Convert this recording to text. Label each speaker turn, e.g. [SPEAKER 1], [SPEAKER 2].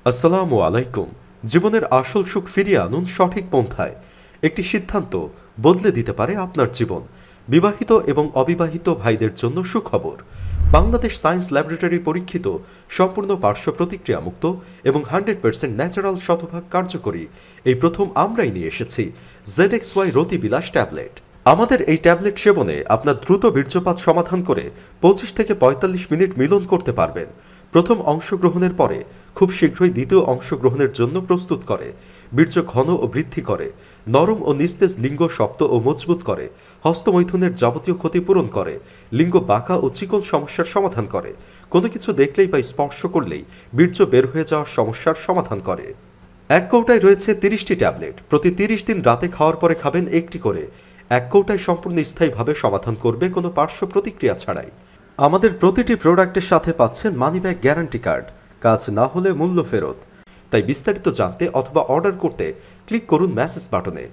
[SPEAKER 1] আসসালামু আলাইকুম। জীবনের আসল সুখ ফিরিয়ে আনুন সঠিক পন্থায়। একটি সিদ্ধান্ত বদলে দিতে পারে আপনার জীবন। বিবাহিত এবং অবিবাহিত ভাইদের জন্য সুখবর। বাংলাদেশ সায়েন্স ল্যাবরেটরি পরীক্ষিত, সম্পূর্ণ পার্শ্ব প্রতিক্রিয়ামুক্ত এবং 100% ন্যাচারাল শতভাগ কার্যকরী এই প্রথম আমরাই নিয়ে এসেছি ZXY রতিবিলাস ট্যাবলেট। আমাদের এই ট্যাবলেট সেবনে আপনার দ্রুত বীর্যপাত সমাধান করে 25 থেকে 45 মিনিট মিলন করতে পারবেন। প্রথম অংশগ্রহণের পরে খুব শীঘ্রই দ্বিতীয় অংশগ্রহণের জন্য প্রস্তুত করে, বীর্য ঘন ও বৃদ্ধি করে, নরম ও নিস্তেজ লিঙ্গ শক্ত ও মজবুত করে, হস্তমৈথুনের যাবতীয় ক্ষতিপূরণ করে, লিঙ্গ বাঁকা ও চিকন সমস্যার সমাধান করে, কোনো কিছু দেখলেই বা স্পর্শ করলেই বীর্য বের হয়ে যাওয়ার সমস্যার সমাধান করে। এক কৌটায় রয়েছে 30টি ট্যাবলেট। প্রতি 30 দিন রাতে খাওয়ার পরে খাবেন একটি করে। এক কৌটায় সম্পূর্ণ স্থায়ীভাবে সমাধান করবে কোনো পার্শ্ব প্রতিক্রিয়া ছাড়াই। আমাদের প্রতিটি প্রোডাক্টের সাথে পাচ্ছেন মানিব্যাগ গ্যারান্টি কার্ড, কাজ না হলে মূল্য ফেরত। তাই বিস্তারিত জানতে অথবা অর্ডার করতে ক্লিক করুন মেসেজ বাটনে।